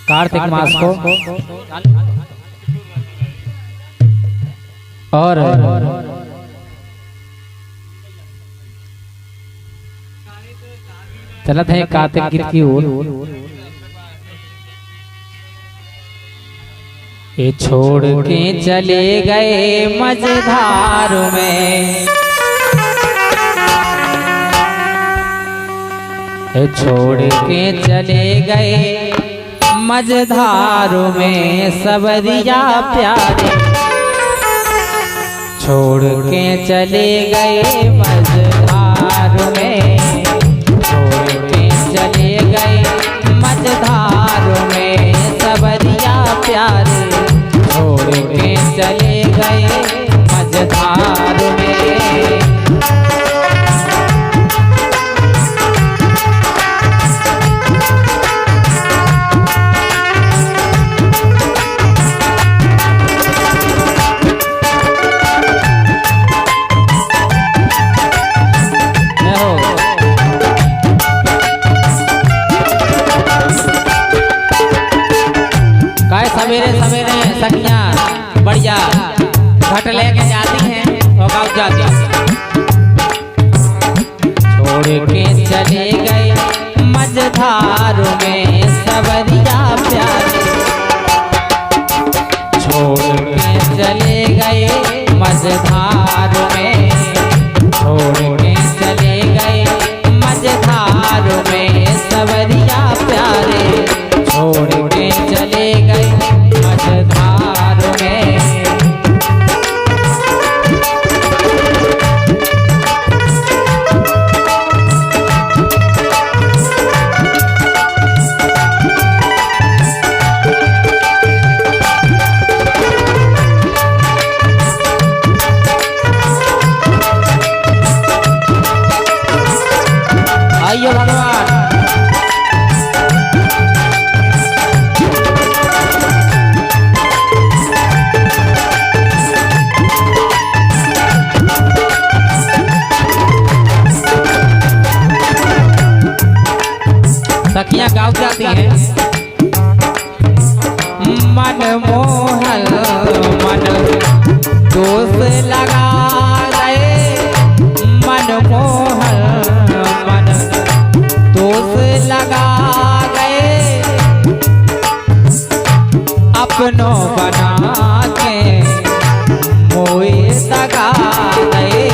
कार्तिक मास को और चलत है कार्तिक गीत की ओर। ये छोड़ के चले गए मझधार में, ये छोड़ के चले गए मझधार में सबरिया प्यारे, छोड़ के चले गए मझधार में, छोड़ के चले गए मझधार में सबरिया प्यारे, छोड़ के चले गए मझधार में। सवेरे सवेरे सखियां बढ़िया घट लेके जाती हैं और गाँव जाती हैं। छोड़ के चले गए मझधार में सबरिया प्यारे, छोड़ के चले गए मझधार में, छोड़ के चले गए मझधार में सबरिया प्यारे, छोड़ के चले गए मझधार में। आइयो भगवान सखियां गाँव जाती हैं। मन मोहन मन दोष लगा गए, मन मोहन मन दोष लगा गए, अपनों बना के मोए सगा गए।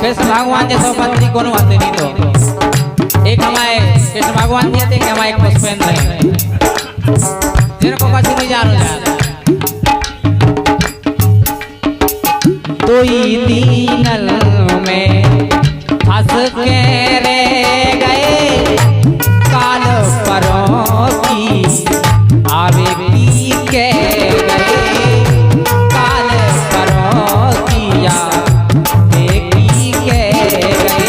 कृष्ण भगवान जैसा पत्नी कोनो आते नहीं तो एक हमारे कृष्ण भगवान जी थे, हमारे एक पुष्पेंद्र है जिनको कभी नहीं जानो जाता। तो दीनल में फंस के रह गए काल परों की आवे पी के गए काल परों की आवे पी के गए।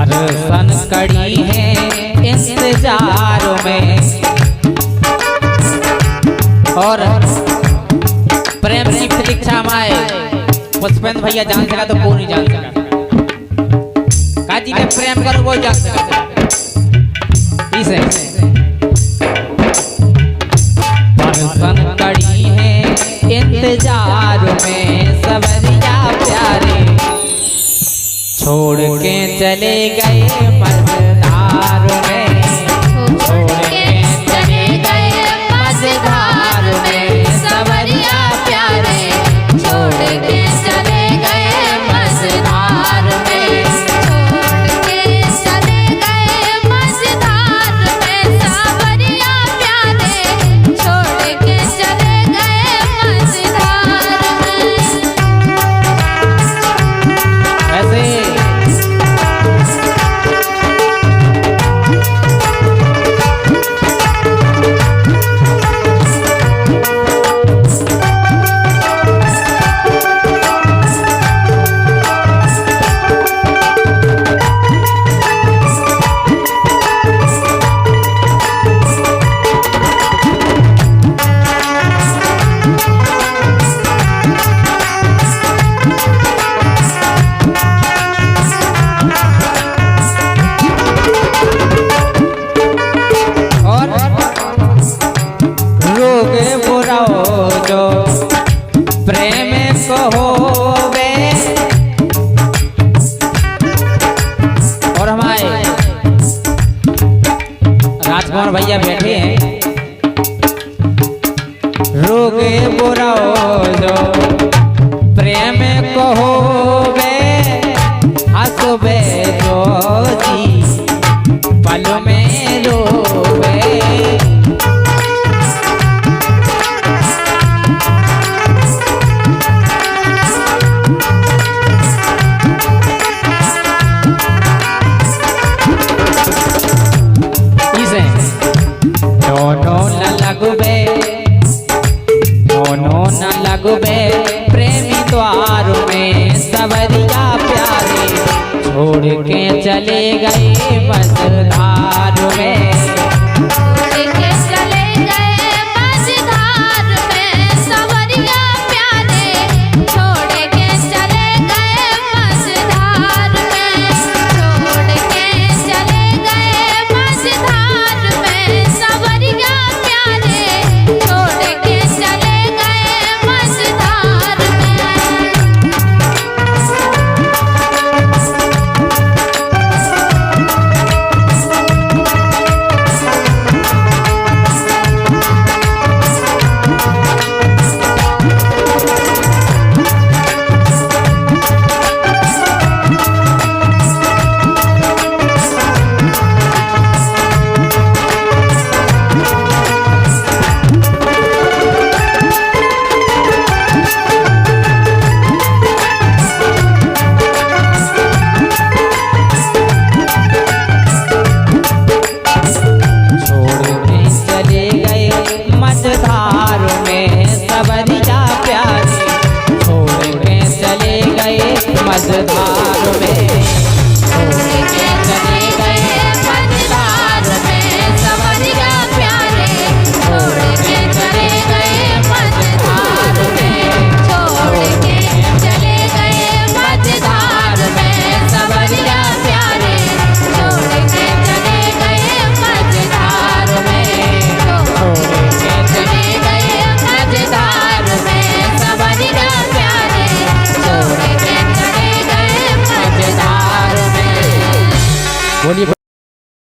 बरसन कड़ी है इंतजार में और प्रेम की प्रतीक्षा में पुष्पेंद्र भैया जान सका तो कौन नहीं जान सका। काजी में प्रेम करो वो जान सका। इसे बरसन कड़ी है इंतजार में सवरिया प्यारे छोड़ के चले गए मझधार में छोड़ के चले गए मझधार में सवरिया प्यारे छोड़ के चले गए मझधार में छोड़ के चले गए मझधार में सवरिया प्यारे छोड़ के चले गए मझधार में। ऐसे प्रेम को होवे और हमारे राजकुमार भैया बैठे हैं। रोगे बुरा जो प्रेम को होवे हंसबे जो जी पल में रोवे। दोनों न लगबे प्रेमी द्वार में सवरिया प्यारे छोड़ के चले गए मझधार में छोड़ के चले गए मझधार में सवरिया प्यारे छोड़ के चले गए मझधार में छोड़ के चले गए मझधार में सवरिया प्यारे छोड़ के चले गए मझधार में। मझधार में छोड़ के चले गए मझधार में सवरिया प्यारे छोड़ के चले गए मझधार में छोड़ के चले गए मझधार में सवरिया प्यारे छोड़ के चले गए मझधार में छोड़ के चले गए मझधार में सवरिया प्यारे छोड़ के चले गए मझधार। बोलिए